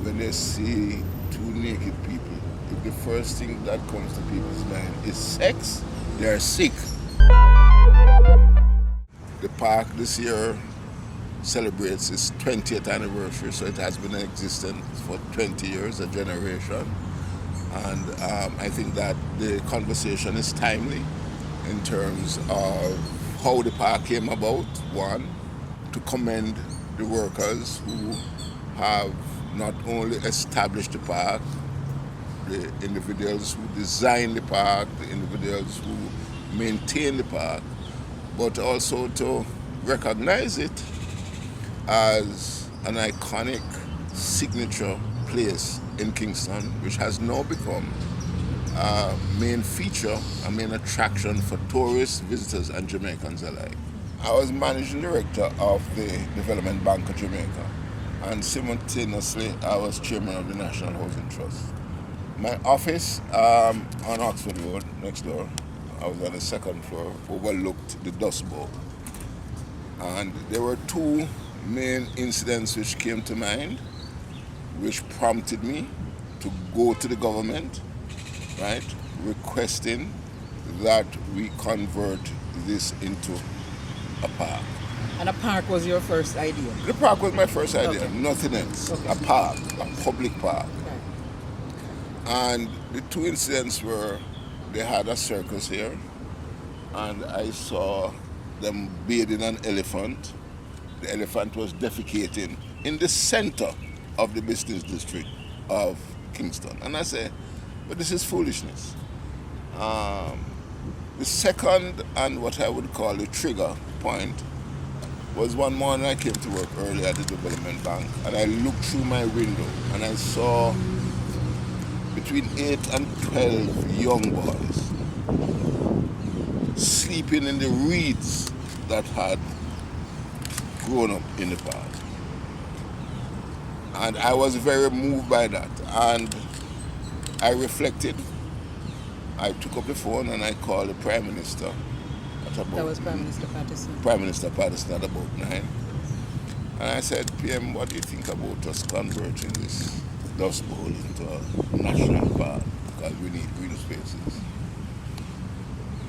when they see two naked people, if the first thing that comes to people's mind is sex, they are sick. The park this year celebrates its 20th anniversary, so it has been in existence for 20 years, a generation. And I think that the conversation is timely in terms of how the park came about. One, to commend the workers who have not only established the park, the individuals who design the park, the individuals who maintain the park, but also to recognize it as an iconic signature place in Kingston, which has now become a main feature, a main attraction for tourists, visitors, and Jamaicans alike. I was managing director of the Development Bank of Jamaica, and simultaneously I was chairman of the National Housing Trust. My office on Oxford Road, next door, I was on the second floor, overlooked the Dust Bowl. And there were two main incidents which came to mind, which prompted me to go to the government, right, requesting that we convert this into a park. And a park was your first idea? The park was my first idea, Okay. nothing else. Okay. A park, a public park. Okay. And the two incidents were, they had a circus here, and I saw them bathing an elephant. The elephant was defecating in the center of the business district of Kingston. And I said, but this is foolishness. The second, and what I would call the trigger point, was one morning I came to work early at the Development Bank, and I looked through my window and I saw between 8 and 12 young boys sleeping in the reeds that had grown up in the park. And I was very moved by that. And I reflected. I took up the phone and I called the Prime Minister at about That was Prime Minister Patterson. Prime Minister Patterson at about 9. And I said, PM, what do you think about us converting this Dust Bowl into a national park? Because we need green spaces.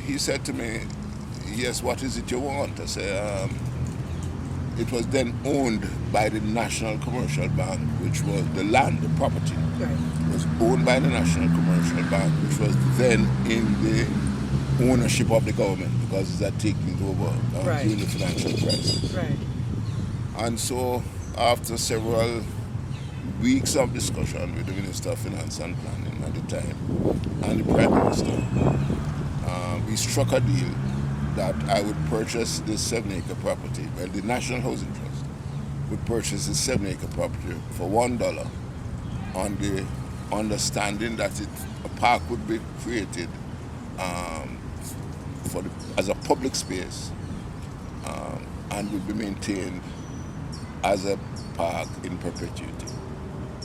He said to me, yes, what is it you want? I said, it was then owned by the National Commercial Bank, which was the land, the property. Right. It was owned by the National Commercial Bank, which was then in the ownership of the government because it's had taken it over Right. during the financial crisis. Right. And so, after several weeks of discussion with the Minister of Finance and Planning at the time and the Prime Minister, we struck a deal that I would purchase this 7-acre property. Well, the National Housing Trust would purchase this 7-acre property for $1 on the understanding that a park would be created as a public space and would be maintained as a park in perpetuity.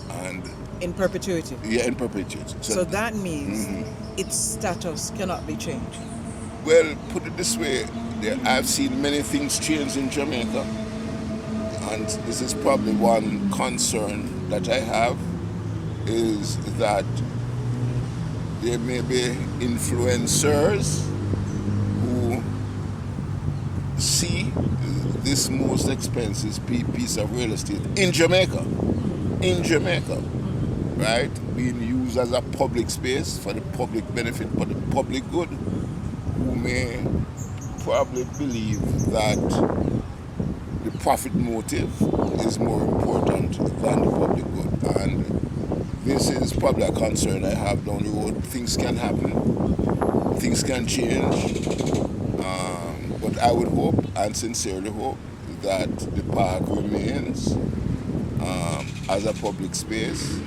And In perpetuity. yeah, in perpetuity. So that means its status cannot be changed. Well, put it this way, I've seen many things change in Jamaica, and this is probably one concern that I have, is that there may be influencers who see this most expensive piece of real estate in Jamaica, right, being used as a public space for the public benefit, for the public good, who may probably believe that the profit motive is more important than the public good. And this is probably a concern I have down the road. Things can happen, things can change, but I would hope, and sincerely hope, that the park remains as a public space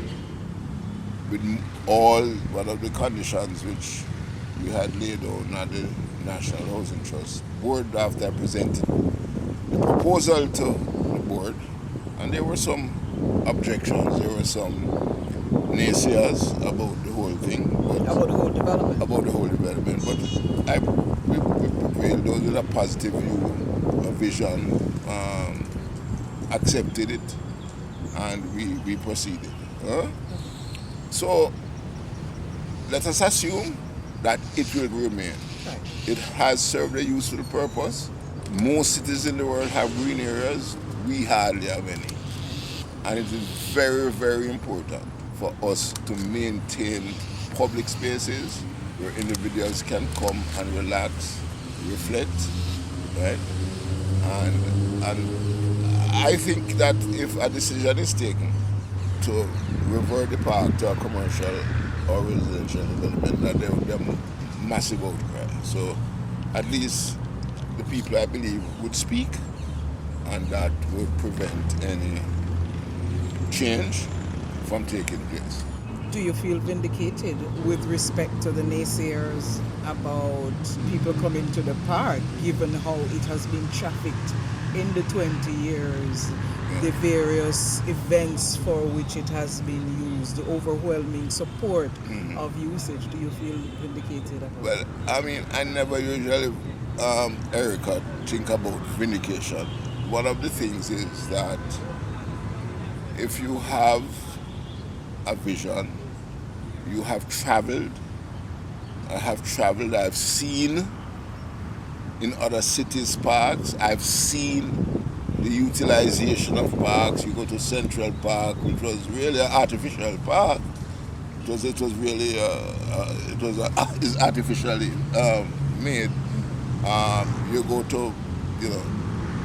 with all one of the conditions which we had laid down at the National Housing Trust board after I presented the proposal to the board, and there were some objections, there were some naysayers about the whole thing. About the whole development. About the whole development, but we prevailed. Those with a positive view, a vision, accepted it, and we proceeded. Huh? So let us assume that it will remain. Right. It has served a useful purpose. Most cities in the world have green areas. We hardly have any. And it is very, very important for us to maintain public spaces where individuals can come and relax, reflect, right? And I think that if a decision is taken to revert the park to a commercial or residential development, that there will be a massive outcry. So at least the people, I believe, would speak, and that would prevent any change from taking place. Do you feel vindicated with respect to the naysayers about people coming to the park, given how it has been trafficked in the 20 years, the various events for which it has been used, the overwhelming support of usage? Do you feel vindicated about Well, I mean, I never usually, Erica, think about vindication. One of the things is that if you have a vision, you have traveled. I have traveled, I've seen in other cities parks, I've seen the utilization of parks. You go to Central Park, which was really an artificial park. It was really, it's artificially made. You go to,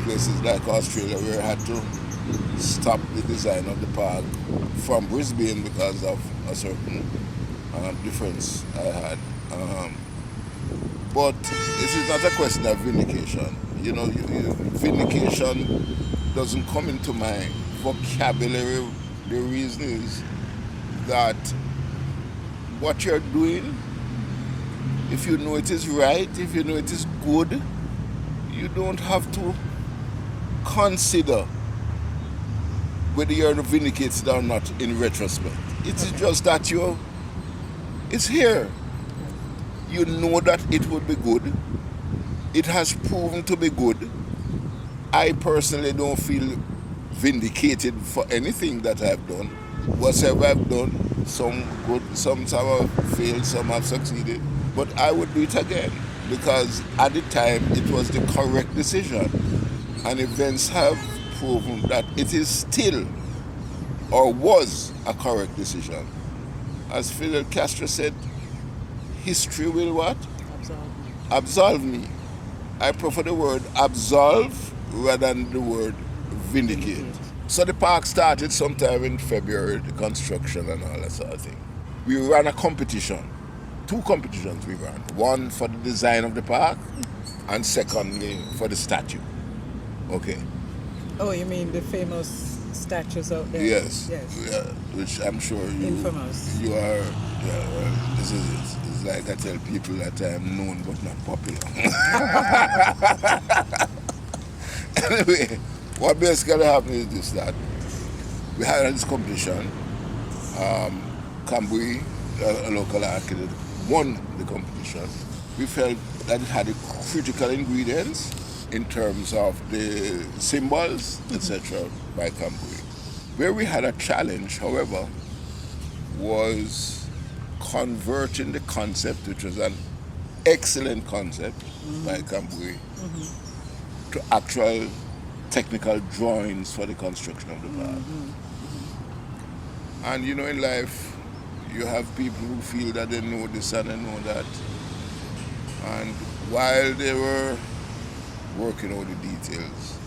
places like Australia where I had to stop the design of the park from Brisbane because of a certain difference I had. But this is not a question of vindication. Vindication doesn't come into my vocabulary. The reason is that what you're doing, if you know it is right, if you know it is good, you don't have to consider whether you're vindicated or not in retrospect. It is just that it's here. You know that it would be good. It has proven to be good. I personally don't feel vindicated for anything that I've done. Whatever I've done, some good, some have failed, some have succeeded. But I would do it again because at the time it was the correct decision. And events have proven that it is still or was a correct decision. As Fidel Castro said, history will what? Absolve me. I prefer the word absolve rather than the word vindicate. So the park started sometime in February, the construction and all that sort of thing. We ran a competition. 2 competitions we ran. One for the design of the park and secondly for the statue. Okay. Oh, you mean the famous statues out there? Yes. Yes. Yeah, which I'm sure Infamous. You are. Yeah. Well, this is it. It's like I tell people that I am known but not popular. Anyway, what basically happened is this: that we had this competition. Cambui, a local architect, won the competition. We felt that it had the critical ingredients in terms of the symbols, etc., by Cambui. Where we had a challenge, however, was converting the concept, which was an excellent concept by Cambui, to actual technical drawings for the construction of the park. And in life, you have people who feel that they know this and they know that. And while they were working out the details,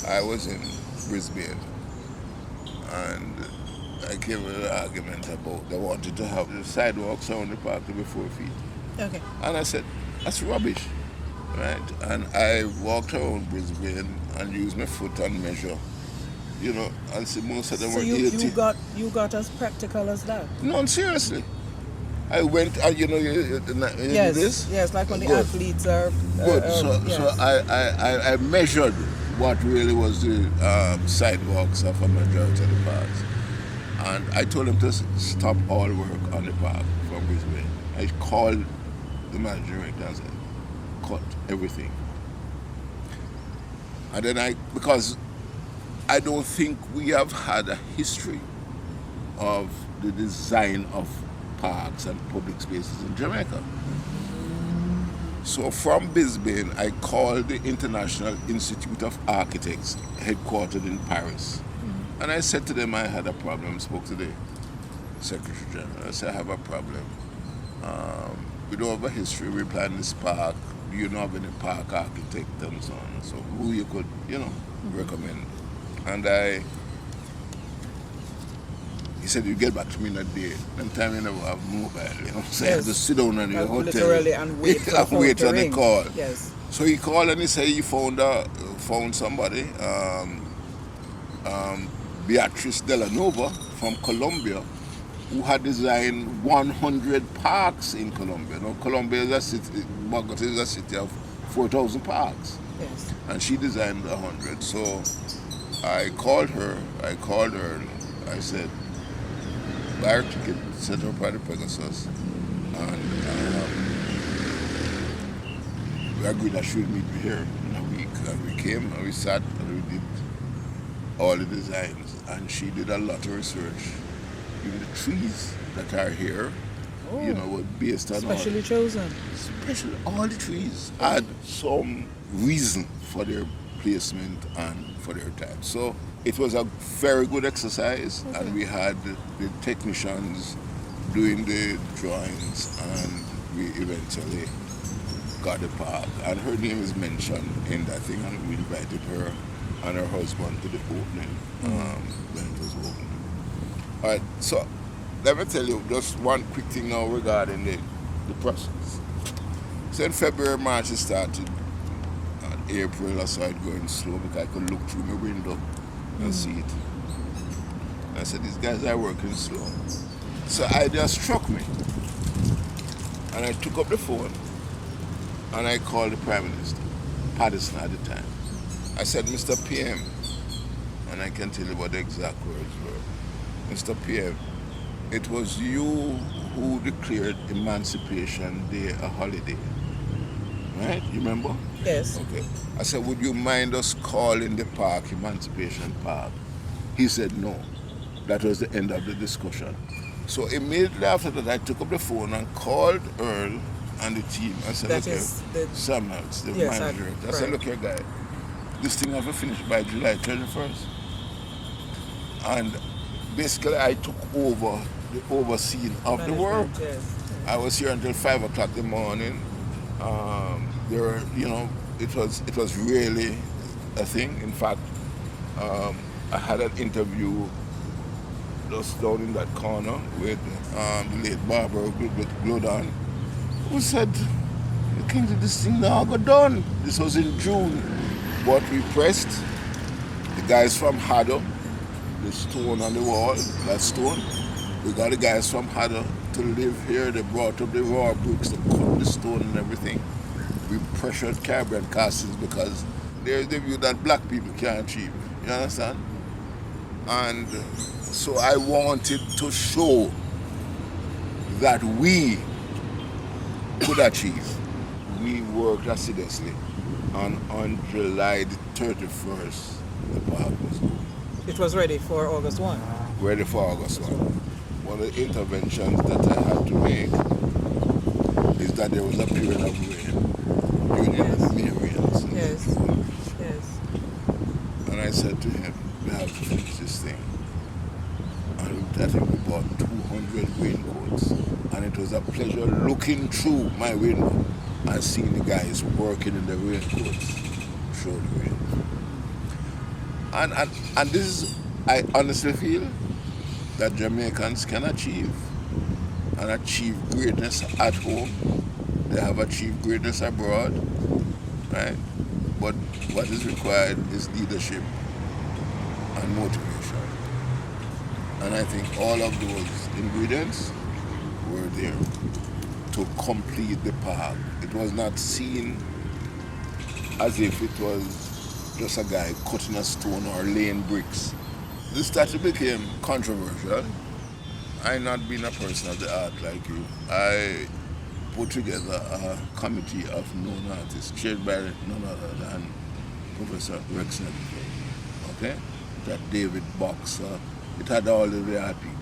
I was in Brisbane and I came with an argument about they wanted to have the sidewalks around the park to be 4 feet. Okay. And I said, that's rubbish, right? And I walked around Brisbane and used my foot and measure, and see most of them So were you 80. you got as practical as that? No, seriously. I went, and you Yes. this? Yes, like when the Good. athletes are. Good. Yes. So I measured what really was the sidewalks of a majority of the parks. And I told him to stop all work on the park from Brisbane. I called the managing director and said, cut everything. And then because I don't think we have had a history of the design of parks and public spaces in Jamaica. So from Brisbane, I called the International Institute of Architects, headquartered in Paris. And I said to them I had a problem, spoke to the Secretary General. I said, I have a problem. We don't have a history, we plan this park. Do you know of any park architect and so on? So who you could, recommend? And he said, you get back to me in a day. Them time you never have mobile, So you have to sit down in your hotel. Literally and wait for the phone wait to on the ring. call. Yes. So he called and he said he found somebody, Beatrice Delanova from Colombia, who had designed 100 parks in Colombia. Now, Colombia is a city, Bogota is a city of 4,000 parks. Yes. And she designed 100. So I called her, and I said, buy her ticket, set her up at the Pegasus, and we agreed that she would meet me here in a week. And we came and we sat and we did all the designs. And she did a lot of research. Even the trees that are here, were based on Specially chosen. Especially all the trees had some reason for their placement and for their time. So it was a very good exercise, and we had the technicians doing the drawings, and we eventually got the park. And her name is mentioned in that thing, and we invited her and her husband to the opening when it was opened. All right, so let me tell you just one quick thing now regarding the process. So in February, March it started. And April I saw it going slow because I could look through my window and see it. And I said, these guys are working slow. So idea struck me. And I took up the phone and I called the Prime Minister, Patterson at the time. I said, Mr. PM, and I can tell you what the exact words were. Mr. PM, it was you who declared Emancipation Day a holiday. Right? You remember? Yes. Okay. I said, would you mind us calling the park Emancipation Park? He said no. That was the end of the discussion. So immediately after that, I took up the phone and called Earl and the team. I said, That look is here, the- Samuels, the Yes, manager. I said, right. look here, guy, this thing have to finish by July 21st. And basically, I took over the overseeing of the work. Yes. I was here until 5 o'clock in the morning. There were, it was really a thing. In fact, I had an interview just down in that corner with the late Barbara Glodon, who said, Kingsley, this thing now got done. This was in June. But we pressed the guys from Haddo, the stone on the wall, that stone. We got the guys from Haddo to live here. They brought up the raw bricks, they cut the stone and everything. We pressured Caribbean castings because there's the view that black people can't achieve. You understand? And so I wanted to show that we could achieve. We worked assiduously, and on July the 31st, the park was open. It was ready for August 1. Ready for August 1. One of the interventions that I had to make is that there was a period of rain, Union Yes. of Marians. Yes. Yes. And I said to him, we have to finish this thing. And I think we bought 200 raincoats. And it was a pleasure looking through my window and seeing the guys working in the raincoats through the rain. And this is, I honestly feel that Jamaicans can achieve and achieve greatness at home. They have achieved greatness abroad, right? But what is required is leadership and motivation. And I think all of those ingredients were there to complete the park. It was not seen as if it was just a guy cutting a stone or laying bricks. This statue became controversial. I not being a person of the art like you, I put together a committee of known artists chaired by none other than Professor Rex Neville. Okay? It had David Boxer, it had all the art people.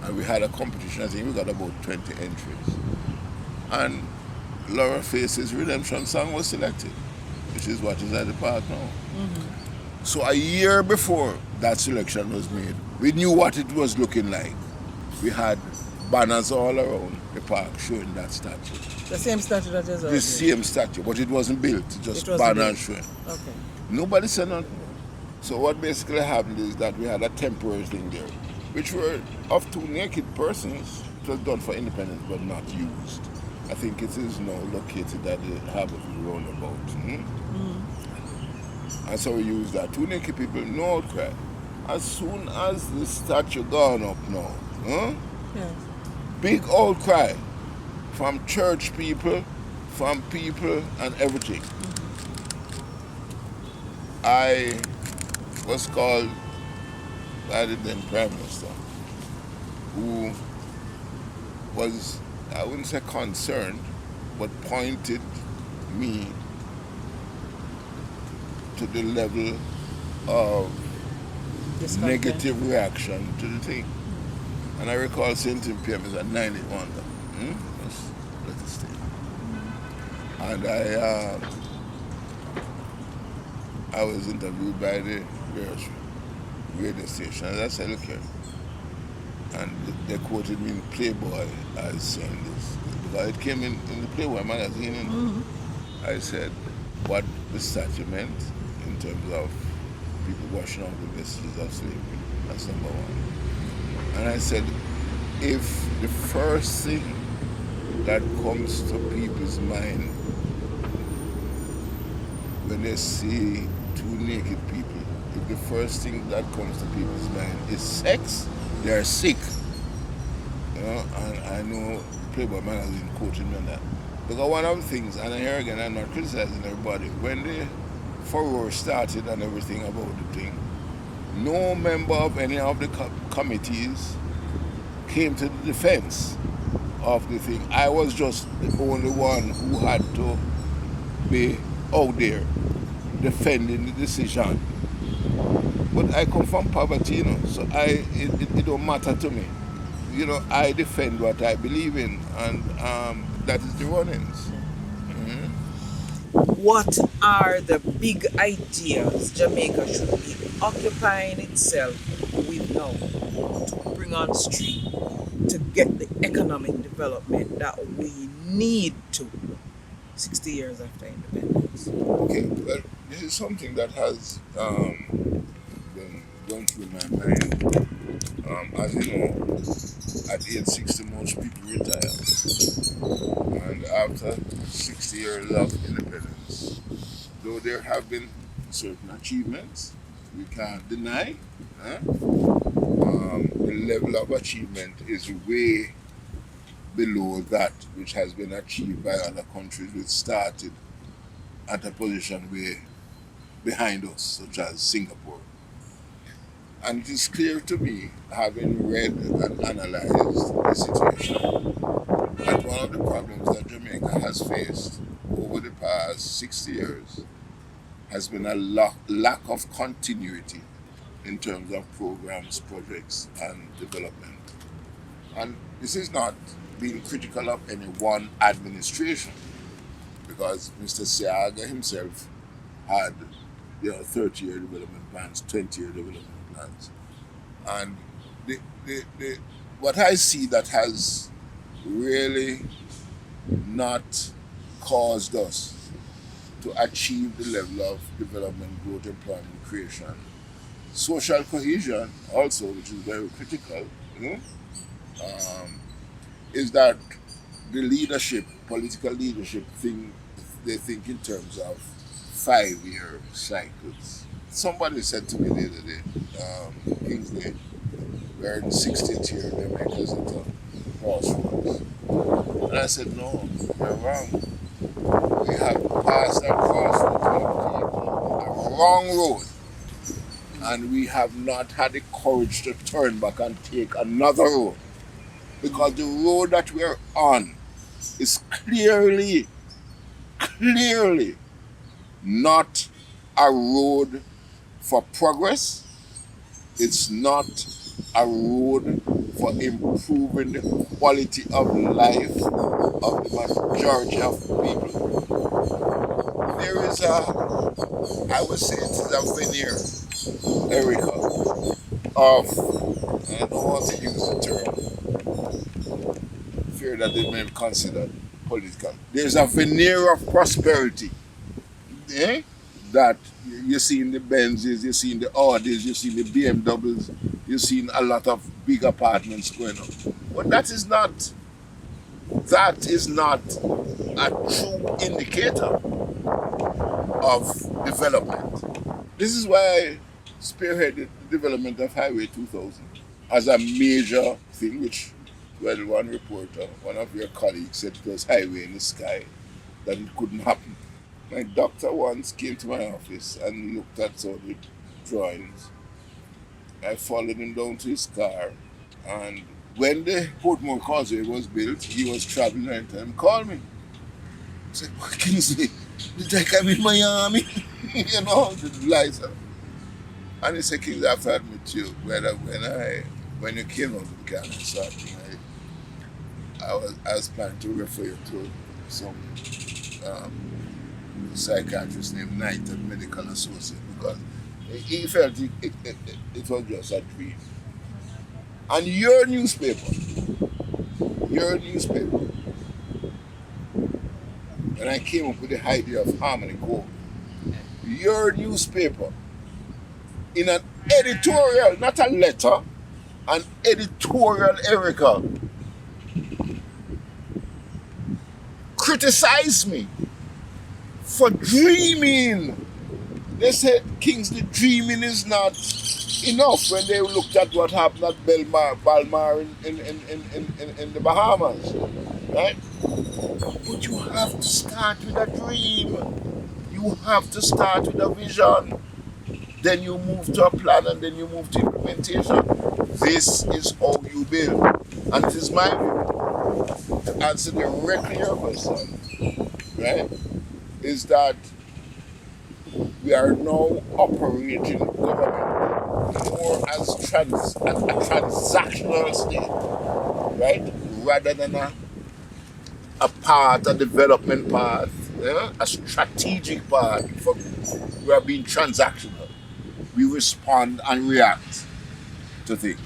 And we had a competition, I think we got about 20 entries. And Laura Face's Redemption song was selected, which is what is at the park now. So a year before that selection was made, we knew what it was looking like. We had banners all around the park showing that statue. The same statue that is out The here. same statue, but it wasn't built, just It wasn't banners built. showing. Okay. Nobody said nothing. So what basically happened is that we had a temporary thing there, which were of two naked persons. It was done for independence but not used. I think it is now located at the Harborville roundabout. And so we used that. Two naked people, no outcry. As soon as the statue gone up now, Yes. big outcry from church people, from people and everything. I was called by the then Prime Minister, who was, I wouldn't say concerned, but pointed me to the level of Discontent. negative reaction to the thing. And I recall saying to him, PM is at 91. Let's let it stay. And I was interviewed by the various radio station. And I said, look here. And they quoted me in Playboy as saying this. Because it came in the Playboy magazine. And I said what the statue meant in terms of people washing off the vestiges of slavery. That's number one. And I said, if the first thing that comes to people's mind when they see two naked people, if the first thing that comes to people's mind is sex, they're sick. You know, and I know Playboy magazine quoted me on that. Because one of the things, and here again, I'm not criticizing everybody, when the furor started and everything about the thing, no member of any of the committees came to the defense of the thing. I was just the only one who had to be out there defending the decision. But I come from poverty, so it don't matter to me. I defend what I believe in, and that is the run-ins. What are the big ideas Jamaica should be occupying itself with now to bring on stream to get the economic development that we need to 60 years after independence? Okay, well, this is something that has been going through my mind. As you know, at age 60, most people retire. And after 60 years of independence, though there have been certain achievements, we can't deny, the level of achievement is way below that which has been achieved by other countries which started at a position way behind us, such as Singapore. And it is clear to me, having read and analyzed the situation, that one of the problems that Jamaica has faced over the past 60 years has been a lack of continuity in terms of programs, projects, and development. And this is not being critical of any one administration, because Mr. Seaga himself had 30-year development plans, 20-year development plans. And what I see that has really not caused us to achieve the level of development, growth, employment creation, social cohesion also, which is very critical, is that the leadership, political leadership, they think in terms of 5-year cycles. Somebody said to me the other day, Kingsley, we're in the 60th year, Jamaica's at a crossroads. And I said, no, you're wrong. We have passed that crossroads, a wrong road. And we have not had the courage to turn back and take another road. Because the road that we're on is clearly not a road for progress. It's not a road for improving the quality of life of the majority of people. There is I would say it's a veneer, Erica, of, I don't want to use the term, fear that they may be considered political. There's a veneer of prosperity, eh? That you see in the Benzes, you see in the Audis, you see in the BMWs, you see in a lot of big apartments going up. But that is not a true indicator of development. This is why I spearheaded the development of Highway 2000 as a major thing, which, well, one reporter, one of your colleagues said it was highway in the sky, that it couldn't happen. My doctor once came to my office and looked at some of the drawings. I followed him down to his car, and when the Portmore Causeway was built, he was traveling at the time. Called me. I said, "What, Kingsley? Did I come in Miami?" You know, the lights. And he said, "Kingsley, I have to admit to you, when you came out of the car and saw me, I was planning to refer you to some um, psychiatrist named Knight and Medical Associate, because he felt it was just a dream." And your newspaper, when I came up with the idea of Harmony Code, your newspaper, in an editorial, not a letter, an editorial, Erica, criticized me for dreaming. They said, "Kingsley, dreaming is not enough," when they looked at what happened at Balmar in the Bahamas, right? But you have to start with a dream. You have to start with a vision. Then you move to a plan, and then you move to implementation. This is how you build. And it is my view, to answer directly your question, right, is that we are now operating government more as a transactional state, right? Rather than a development path, yeah? A strategic path. We are being transactional. We respond and react to things.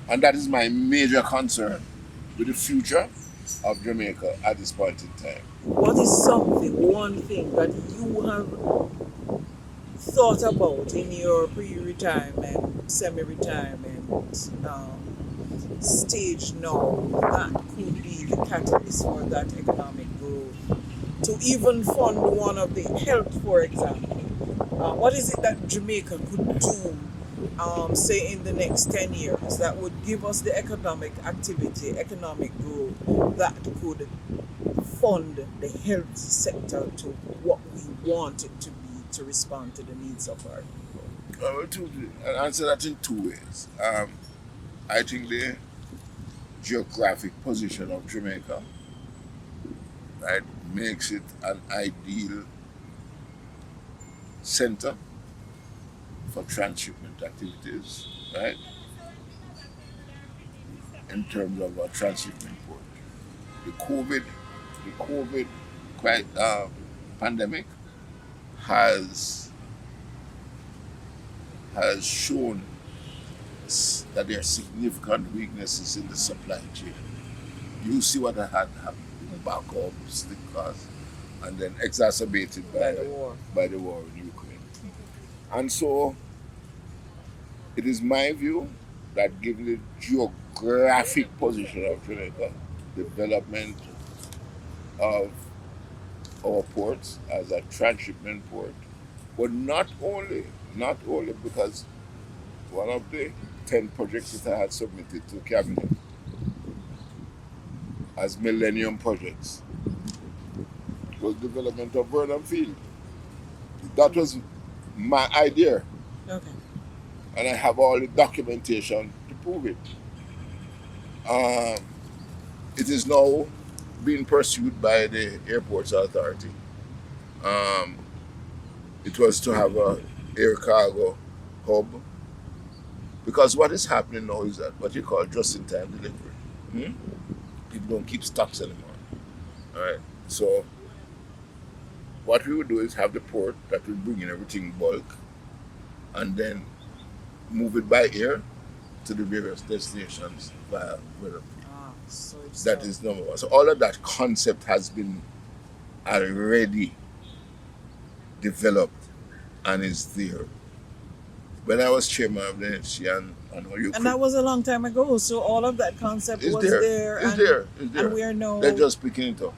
And that is my major concern with the future of Jamaica at this point in time. What is one thing that you have thought about in your pre-retirement, semi-retirement stage now that could be the catalyst for that economic growth? To even fund one of the health, for example. What is it that Jamaica could do, say, in the next 10 years that would give us the economic activity, economic growth that could fund the health sector to what we want it to be to respond to the needs of our people? I'll answer that in two ways. I think the geographic position of Jamaica, right, makes it an ideal center for transshipment activities, right, in terms of a transshipment port. The COVID pandemic has shown that there are significant weaknesses in the supply chain. You see what had happened in backup, stick costs, and then exacerbated by the war in Ukraine. And so it is my view that given the geographic position of Jamaica, development of our ports as a transshipment port, but not only because one of the 10 projects that I had submitted to Cabinet as Millennium Projects was development of Burnham Field. That was my idea. Okay. And I have all the documentation to prove it. It is now being pursued by the Airports Authority. It was to have a air cargo hub Because what is happening now is that what you call just-in-time delivery. Hmm? People don't keep stocks anymore. All right. So what we would do is have the port that will bring in everything in bulk, and then move it by air to the various destinations via rail. So it's That is number one. So all of that concept has been already developed and is there. When I was chairman of the NHC and all you and that was a long time ago. So all of that concept is was there. there, It's and there. It's there. and we are now They're just picking it up.